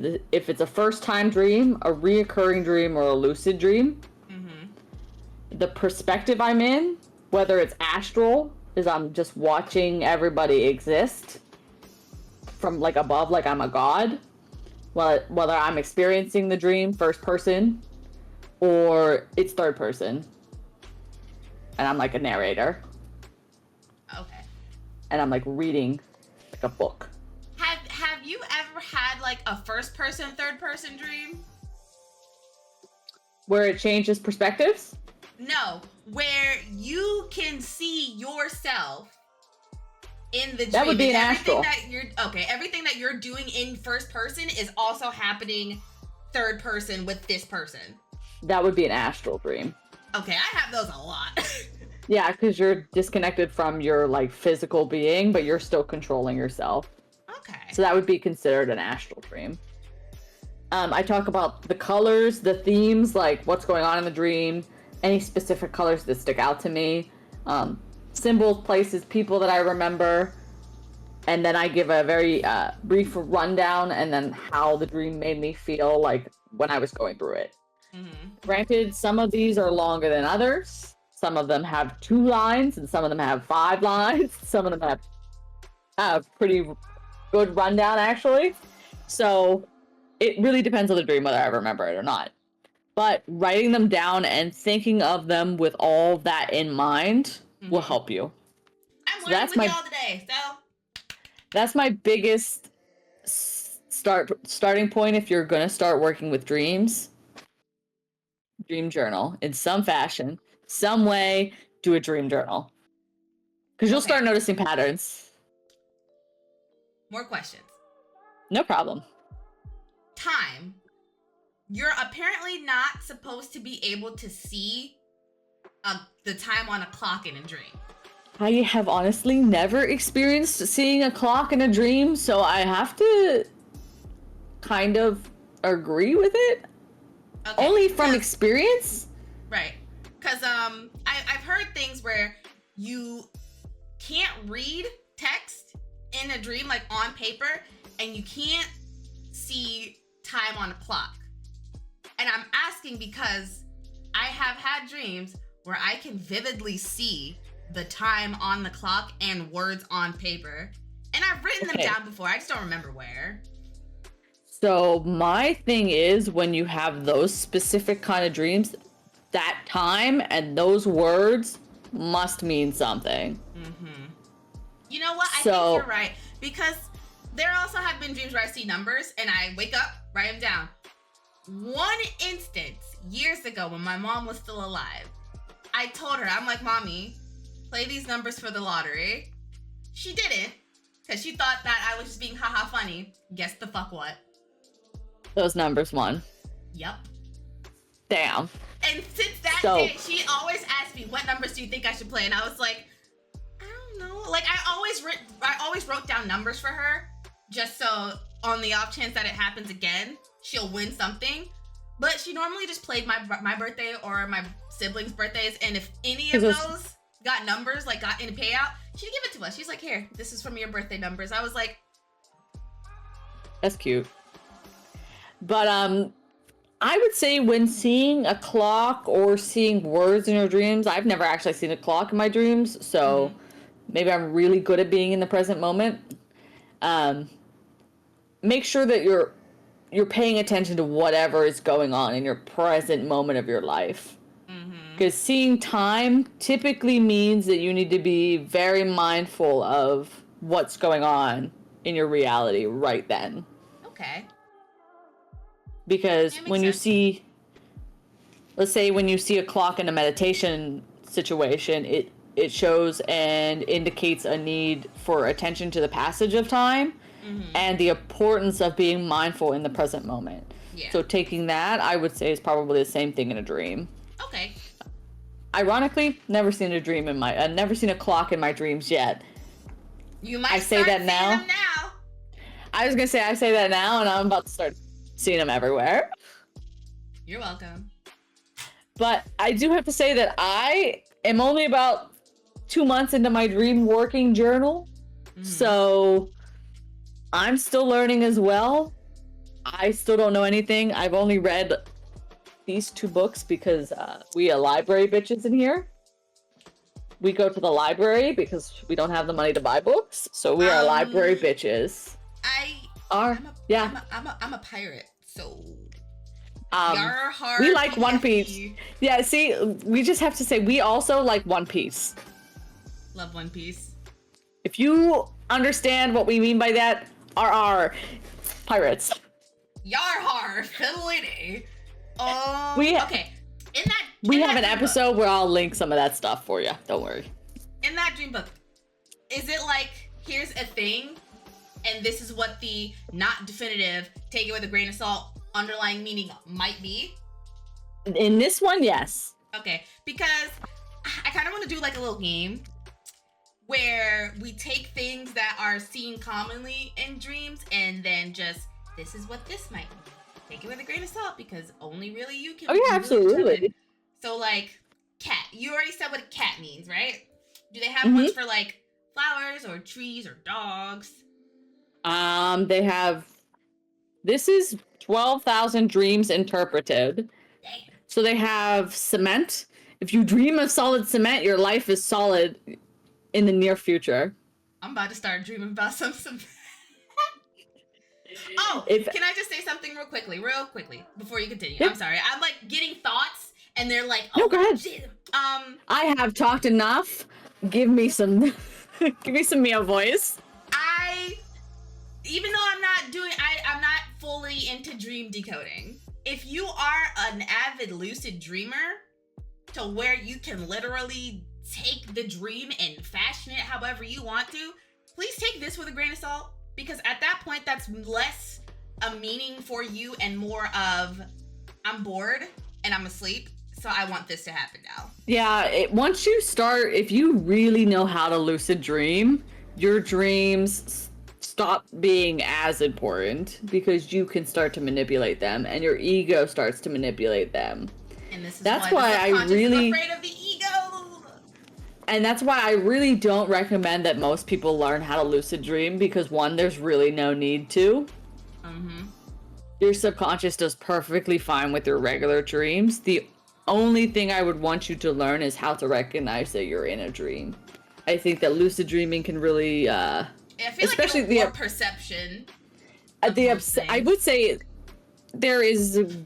it's a first-time dream, a reoccurring dream, or a lucid dream. Mm-hmm. The perspective I'm in, whether it's astral, is I'm just watching everybody exist from like above, like I'm a god. Whether I'm experiencing the dream first person or it's third person, and I'm like a narrator. Okay. And I'm like reading like a book. Have you ever had like a first person, third person dream? Where it changes perspectives? No, where you can see yourself in the dream. That would be an astral. Everything that you're doing in first person is also happening third person with this person. That would be an astral dream. Okay, I have those a lot. Yeah, because you're disconnected from your like physical being, but you're still controlling yourself. Okay. So that would be considered an astral dream. I talk about the colors, the themes, like what's going on in the dream, any specific colors that stick out to me, symbols, places, people that I remember, and then I give a very brief rundown and then how the dream made me feel like when I was going through it. Mm-hmm. Granted, some of these are longer than others. Some of them have 2 lines, and some of them have 5 lines. Some of them have a pretty good rundown, actually. So it really depends on the dream whether I remember it or not. But writing them down and thinking of them with all that in mind will help you. I'm learning with y'all today, so. That's my biggest starting point if you're going to start working with dreams. Dream journal in some fashion. Some way, do a dream journal. Because you'll start noticing patterns. More questions. No problem. Time. You're apparently not supposed to be able to see the time on a clock in a dream. I have honestly never experienced seeing a clock in a dream, so I have to kind of agree with it. Okay. Only from experience. Right. Because I've heard things where you can't read text in a dream, like on paper, and you can't see time on a clock. And I'm asking because I have had dreams where I can vividly see the time on the clock and words on paper. And I've written them down before. I just don't remember where. So my thing is, when you have those specific kind of dreams, that time and those words must mean something. You know what? I think you're right. Because there also have been dreams where I see numbers and I wake up, write them down. One instance, years ago when my mom was still alive, I told her, I'm like, Mommy, play these numbers for the lottery. She didn't, because she thought that I was just being haha funny. Guess the fuck what? Those numbers won. Yep. Damn. And since that day, she always asked me, what numbers do you think I should play? And I was like, I don't know. Like, I always wrote down numbers for her, just so on the off chance that it happens again, she'll win something. But she normally just played my birthday or my siblings' birthdays, and if any of those got numbers, like got in a payout, she'd give it to us. She's like, here, this is from your birthday numbers. I was like, that's cute. But I would say when seeing a clock or seeing words in your dreams, I've never actually seen a clock in my dreams, so maybe I'm really good at being in the present moment. Make sure that you're paying attention to whatever is going on in your present moment of your life. Because seeing time typically means that you need to be very mindful of what's going on in your reality right then. Okay. Because when you see, let's say when you see a clock in a meditation situation, it shows and indicates a need for attention to the passage of time and the importance of being mindful in the present moment. Yeah. So taking that, I would say, is probably the same thing in a dream. Okay. Ironically, never seen a clock in my dreams yet. You might say that now. I was gonna say I say that now, and I'm about to start seeing them everywhere. You're welcome. But I do have to say that I am only about 2 months into my dream working journal, so I'm still learning as well. I still don't know anything. I've only read these 2 books because we are library bitches in here. We go to the library because we don't have the money to buy books, so we are library bitches. I'm a pirate, so we like One Piece. Yeah, see, we just have to say we also like One Piece. Love One Piece. If you understand what we mean by that, RR pirates. Yarhar, fiddly. Okay. We have an episode where I'll link some of that stuff for you. Don't worry. In that dream book, is it like, here's a thing, and this is what the not definitive, take it with a grain of salt, underlying meaning might be? In this one, yes. Okay, because I kind of want to do like a little game where we take things that are seen commonly in dreams and then just, this is what this might mean. Take it with a grain of salt because only really you can. Oh yeah, absolutely. So like, cat. You already said what a cat means, right? Do they have ones for like flowers or trees or dogs? They have. This is 12,000 dreams interpreted. Damn. So they have cement. If you dream of solid cement, your life is solid in the near future. I'm about to start dreaming about some. Oh, can I just say something real quickly, before you continue? Yeah. I'm sorry. I'm like getting thoughts, and they're like, "Oh, no, go ahead." Shit. I have talked enough. Give me some, give me some Mia voice. Even though I'm not fully into dream decoding. If you are an avid lucid dreamer, to where you can literally take the dream and fashion it however you want to, please take this with a grain of salt. Because at that point, that's less a meaning for you and more of, I'm bored and I'm asleep, so I want this to happen now. Yeah, once you start, if you really know how to lucid dream, your dreams stop being as important because you can start to manipulate them and your ego starts to manipulate them. And this is that's why I really is afraid of the ego. And that's why I really don't recommend that most people learn how to lucid dream because one, there's really no need to. Your subconscious does perfectly fine with your regular dreams. The only thing I would want you to learn is how to recognize that you're in a dream. I think that lucid dreaming can really, I feel especially like the perception. I would say there is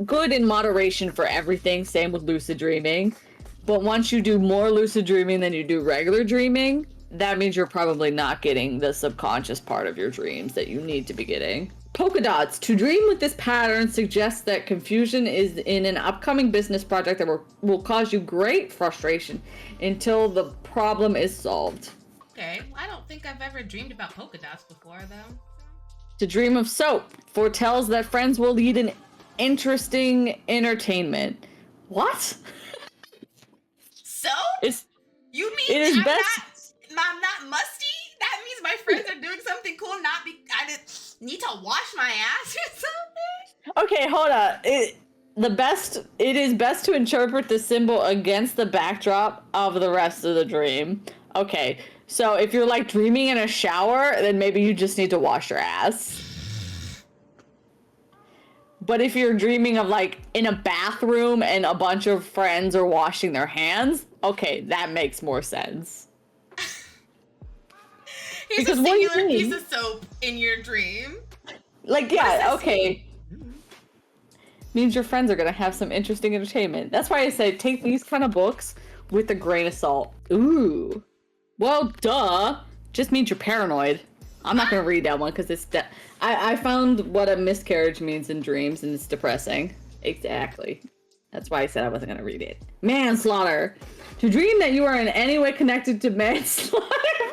good in moderation for everything. Same with lucid dreaming. But once you do more lucid dreaming than you do regular dreaming, that means you're probably not getting the subconscious part of your dreams that you need to be getting. Polka dots. To dream with this pattern suggests that confusion is in an upcoming business project that will cause you great frustration until the problem is solved. Okay, I don't think I've ever dreamed about polka dots before, though. To dream of soap foretells that friends will lead an interesting entertainment. What? So? You mean it is I'm not musty? That means my friends are doing something cool, I just need to wash my ass or something? Okay, hold on. It is best to interpret the symbol against the backdrop of the rest of the dream. Okay, so if you're like dreaming in a shower, then maybe you just need to wash your ass. But if you're dreaming of like in a bathroom and a bunch of friends are washing their hands, okay, that makes more sense. Here's a singular piece of soap in your dream. Like, yeah, okay. Means your friends are gonna have some interesting entertainment. That's why I say take these kind of books with a grain of salt. Ooh. Well, duh. Just means you're paranoid. I'm not gonna read that one because it's I found what a miscarriage means in dreams and it's depressing. Exactly. That's why I said I wasn't gonna read it. Manslaughter. To dream that you are in any way connected to manslaughter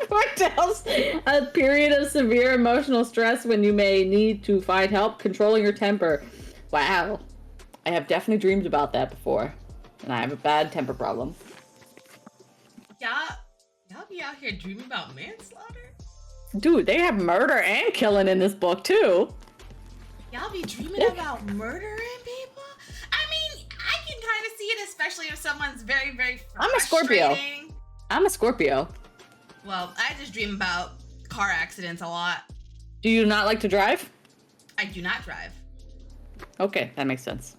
foretells a period of severe emotional stress when you may need to find help controlling your temper. Wow. I have definitely dreamed about that before. And I have a bad temper problem. Y'all be out here dreaming about manslaughter? Dude, they have murder and killing in this book too. Y'all be dreaming about murdering people? I mean, I can kind of see it, especially if someone's very, very frustrating. I'm a Scorpio. Well, I just dream about car accidents a lot. Do you not like to drive? I do not drive. Okay, that makes sense.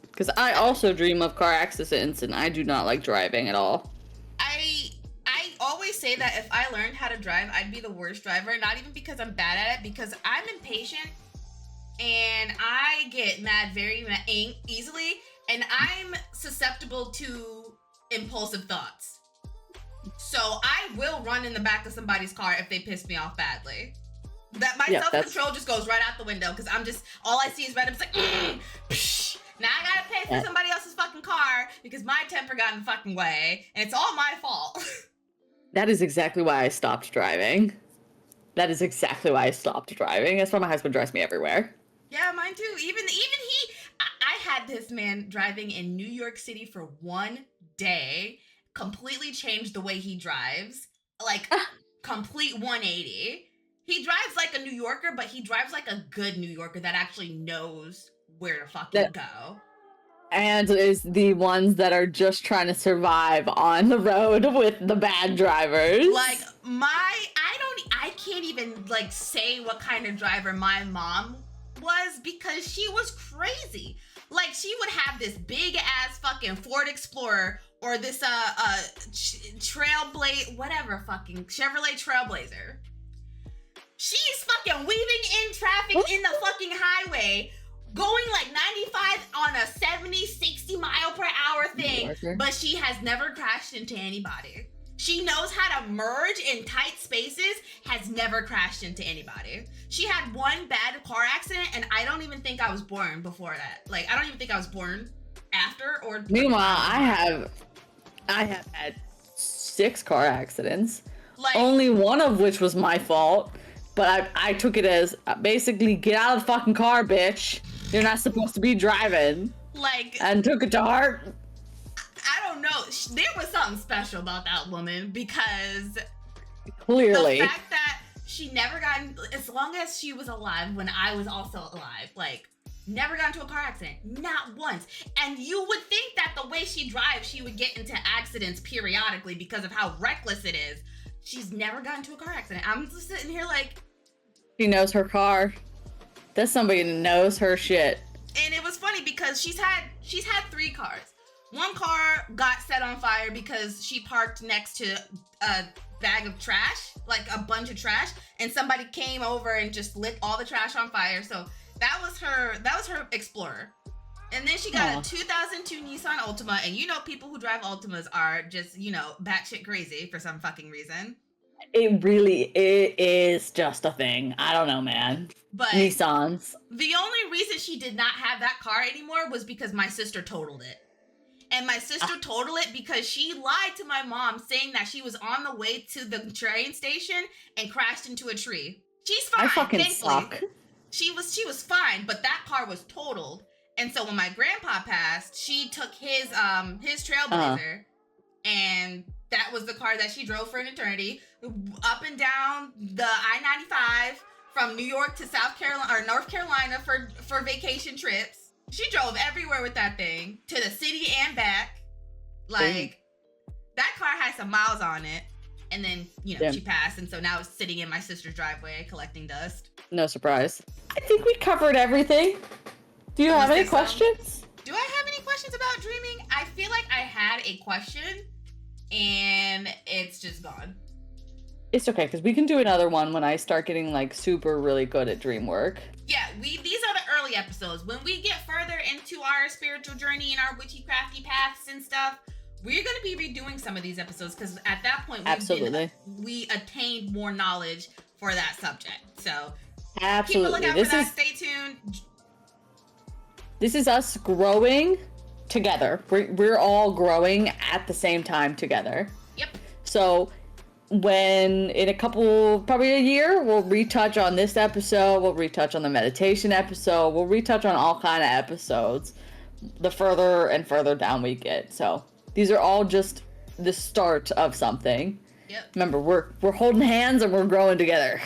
Because I also dream of car accidents and I do not like driving at all. I always say that if I learned how to drive, I'd be the worst driver. Not even because I'm bad at it, because I'm impatient and I get mad very easily, and I'm susceptible to impulsive thoughts. So I will run in the back of somebody's car if they piss me off badly. That my self-control just goes right out the window because I'm just, all I see is red. I'm just like, psh. Now I gotta pay for somebody else's fucking car because my temper got in the fucking way, and it's all my fault. That is exactly why I stopped driving. That's why my husband drives me everywhere. Yeah, mine too. Even he, I had this man driving in New York City for one day, completely changed the way he drives, like complete 180. He drives like a New Yorker, but he drives like a good New Yorker that actually knows where to fucking go. And is the ones that are just trying to survive on the road with the bad drivers. Like I can't even like say what kind of driver my mom was because she was crazy. Like she would have this big ass fucking Ford Explorer or this Trailblazer, whatever fucking Chevrolet Trailblazer. She's fucking weaving in traffic in the fucking highway, going like 95 on a 70, 60 mile per hour thing, but she has never crashed into anybody. She knows how to merge in tight spaces, has never crashed into anybody. She had one bad car accident, and I don't even think I was born before that. Like, I don't even think I was born after or... Meanwhile, I have had 6 car accidents, like, only one of which was my fault, but I took it as basically, get out of the fucking car, bitch. You're not supposed to be driving. Like... And took it to heart. I don't know. There was something special about that woman because clearly the fact that she never got, as long as she was alive when I was also alive, like never got into a car accident, not once. And you would think that the way she drives, she would get into accidents periodically because of how reckless it is. She's never gotten into a car accident. I'm just sitting here like, she knows her car. That's somebody that knows her shit. And it was funny because she's had 3 cars. One car got set on fire because she parked next to a bag of trash, like a bunch of trash, and somebody came over and just lit all the trash on fire. So that was her Explorer. And then she got a 2002 Nissan Altima, and you know people who drive Altimas are just, you know, batshit crazy for some fucking reason. It is just a thing. I don't know, man. But Nissans. The only reason she did not have that car anymore was because my sister totaled it. And my sister totaled it because she lied to my mom saying that she was on the way to the train station and crashed into a tree. She's fine. I fucking suck. She was fine, but that car was totaled. And so when my grandpa passed, she took his Trailblazer, and that was the car that she drove for an eternity, up and down the I-95 from New York to South Carolina or North Carolina for vacation trips. She drove everywhere with that thing, to the city and back. Like, that car had some miles on it. And then, you know, she passed, and so now it's sitting in my sister's driveway collecting dust. No surprise. I think we covered everything. Do you have any questions? Do I have any questions about dreaming? I feel like I had a question, and it's just gone. It's okay, because we can do another one when I start getting, like, super really good at dream work. Yeah, these are the early episodes. When we get further into our spiritual journey and our witchy crafty paths and stuff, we're going to be redoing some of these episodes, because at that point, we attained more knowledge for that subject. So, keep a lookout for that. Stay tuned. This is us growing together. We're all growing at the same time together. Yep. So when in a couple, probably a year, we'll retouch on this episode. We'll retouch on the meditation episode. We'll retouch on all kind of episodes the further and further down we get. So these are all just the start of something. Yep. Remember, we're holding hands and we're growing together.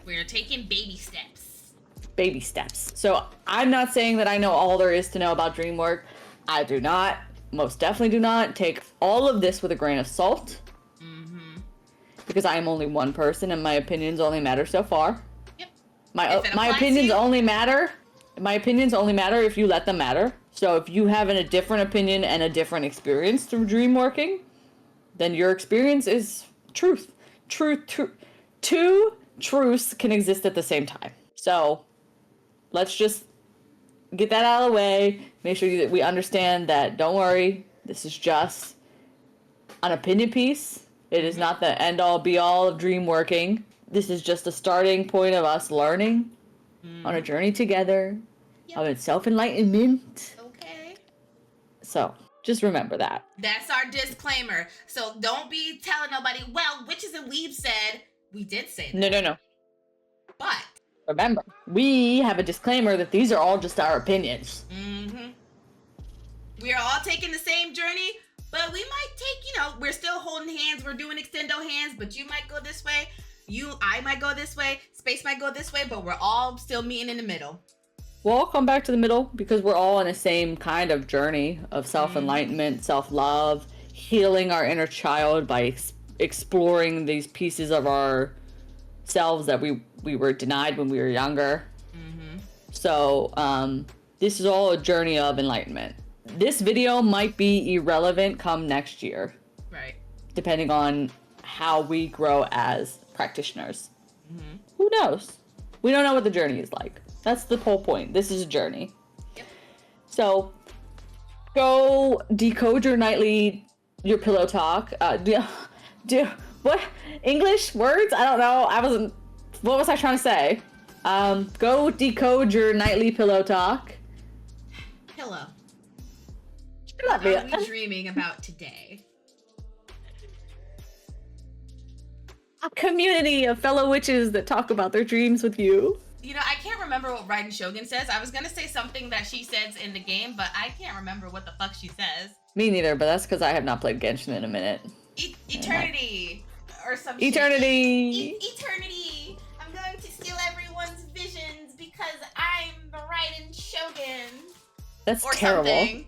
We're taking baby steps. Baby steps. So I'm not saying that I know all there is to know about dream work. I do not, most definitely do not, take all of this with a grain of salt. Mm-hmm. Because I am only one person and my opinions only matter so far. Yep. My opinions only matter. My opinions only matter if you let them matter. So if you have a different opinion and a different experience through dream working, then your experience is truth. Two truths can exist at the same time. So let's just get that out of the way. Make sure that we understand that, don't worry, this is just an opinion piece. It is not the end-all, be-all of dream working. This is just a starting point of us learning on a journey together of self-enlightenment. Okay. So just remember that. That's our disclaimer. So don't be telling nobody, well, Witches and Weebs said. We did say that. No. But remember, we have a disclaimer that these are all just our opinions. Mm-hmm. We are all taking the same journey, but we might take, we're still holding hands. We're doing extendo hands, but you might go this way. I might go this way. Space might go this way, but we're all still meeting in the middle. We'll all come back to the middle because we're all on the same kind of journey of self-enlightenment, self-love, healing our inner child by exploring these pieces of our selves that we were denied when we were younger. Mm-hmm. So this is all a journey of enlightenment. This video might be irrelevant come next year. Right. Depending on how we grow as practitioners. Mm-hmm. Who knows? We don't know what the journey is like. That's the whole point. This is a journey. Yep. So go decode your pillow talk. What? English words? I don't know. What was I trying to say? Go decode your nightly pillow talk. Pillow. What are we dreaming about today? A community of fellow witches that talk about their dreams with you. I can't remember what Raiden Shogun says. I was gonna say something that she says in the game, but I can't remember what the fuck she says. Me neither, but that's because I have not played Genshin in a minute. Eternity. Or some Eternity. Eternity. I'm going to steal everyone's visions because I'm the Raiden Shogun. That's terrible. Something.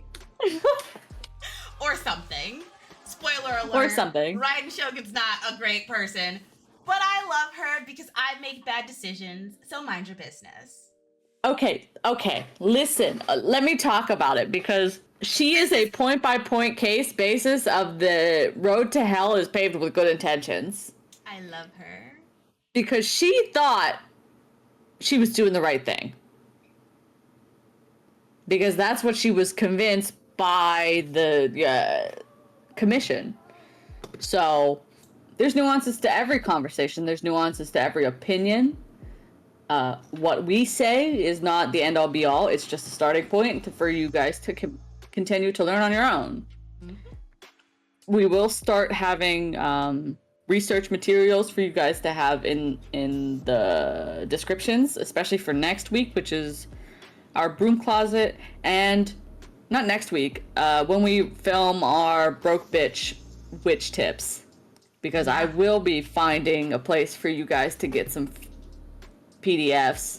Or something. Spoiler alert. Or something. Raiden Shogun's not a great person. But I love her because I make bad decisions, so mind your business. Okay. Listen, let me talk about it because she is a point-by-point case basis of the road to hell is paved with good intentions. I love her. Because she thought she was doing the right thing. because that's what she was convinced by the commission. So there's nuances to every conversation. There's nuances to every opinion. What we say is not the end-all be-all. It's just a starting point for you guys to continue to learn on your own. Mm-hmm. We will start having research materials for you guys to have in the descriptions, especially for next week, which is our broom closet, and not next week, when we film our broke bitch witch tips, because I will be finding a place for you guys to get some PDFs.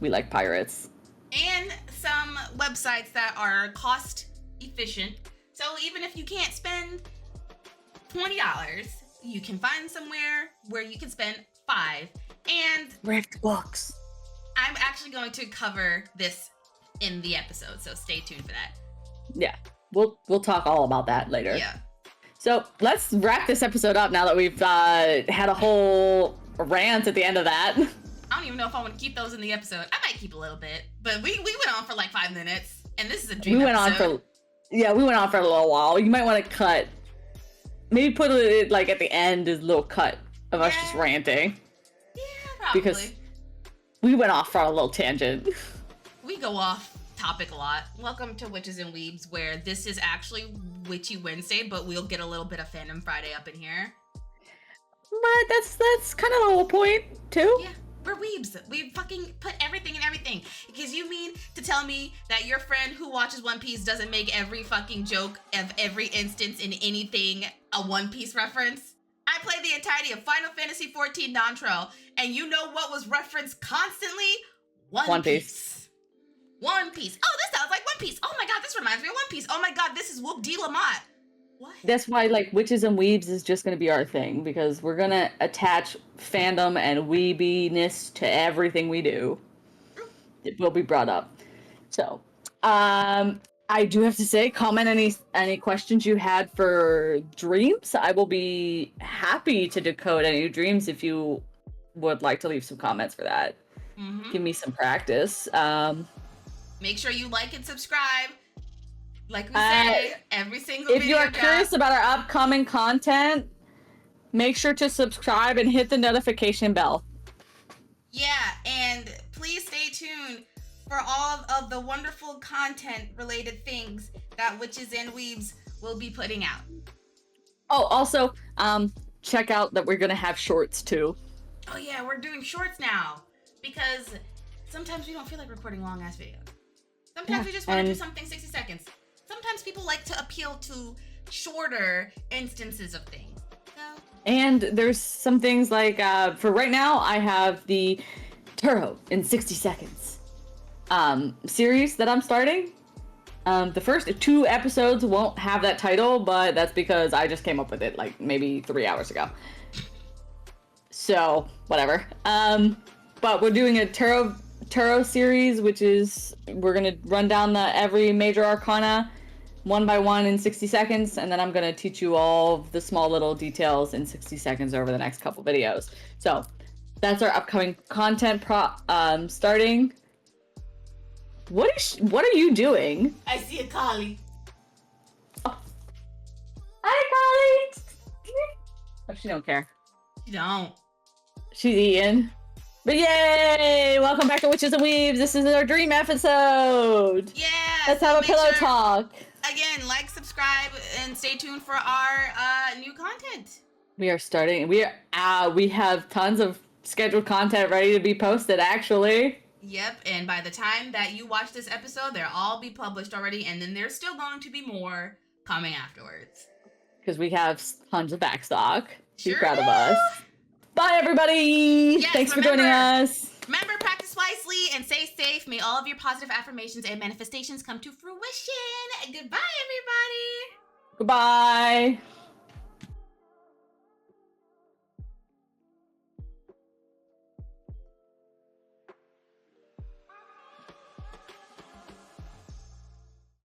We like pirates. And some websites that are cost efficient. So even if you can't spend $20, you can find somewhere where you can spend $5. And Rift books. I'm actually going to cover this in the episode, so stay tuned for that. Yeah, we'll talk all about that later. Yeah. So let's wrap this episode up now that we've had a whole rant at the end of that. I don't even know if I want to keep those in the episode. I might keep a little bit, but we went on for like 5 minutes, and this is a dream episode. We went on for a little while. You might want to cut, maybe put it like at the end as a little cut of us just ranting. Yeah, probably. Because we went off for a little tangent. We go off topic a lot. Welcome to Witches and Weebs, where this is actually Witchy Wednesday, but we'll get a little bit of Fandom Friday up in here. But that's kind of the whole point, too. Yeah, we're weebs. We fucking put everything in everything. Because you mean to tell me that your friend who watches One Piece doesn't make every fucking joke of every instance in anything a One Piece reference? I played the entirety of Final Fantasy XIV Dawntrail, and you know what was referenced constantly? One Piece. One Piece. Oh, this sounds like One Piece. Oh my god, this reminds me of One Piece. Oh my god, this is Whoop D. Lamont. What? That's why, like, Witches and Weebs is just going to be our thing, because we're going to attach fandom and weebiness to everything we do. It will be brought up. So, I do have to say, comment any questions you had for dreams. I will be happy to decode any dreams if you would like to leave some comments for that. Mm-hmm. Give me some practice. Make sure you like and subscribe. Like we say, every single video. If you are curious about our upcoming content, make sure to subscribe and hit the notification bell. Yeah, and please stay tuned for all of the wonderful content related things that Witches and Weebs will be putting out. Oh, also, check out that we're gonna have shorts too. Oh yeah, we're doing shorts now, because sometimes we don't feel like recording long ass videos. Sometimes we just want to do something 60 seconds. Sometimes people like to appeal to shorter instances of things. So. And there's some things like, for right now, I have the Tarot in 60 seconds series that I'm starting. The first 2 episodes won't have that title, but that's because I just came up with it like maybe 3 hours ago. So, whatever. But we're doing a Tarot series, which is we're gonna run down every major arcana one by one in 60 seconds, and then I'm gonna teach you all the small little details in 60 seconds over the next couple videos. So that's our upcoming content starting. What are you doing? I see a collie. Oh. Hi, collie. Oh, she don't care. She don't. She's eating. But yay! Welcome back to Witches and Weebs. This is our dream episode. Yeah. Let's have a pillow talk. Again, like, subscribe, and stay tuned for our new content. We are starting. We have tons of scheduled content ready to be posted. Actually. Yep. And by the time that you watch this episode, they'll all be published already, and then there's still going to be more coming afterwards. Because we have tons of backstock. Sure Be proud of us. Bye, everybody. Yes, Thanks for joining us. Remember, practice wisely and stay safe. May all of your positive affirmations and manifestations come to fruition. Goodbye, everybody. Goodbye.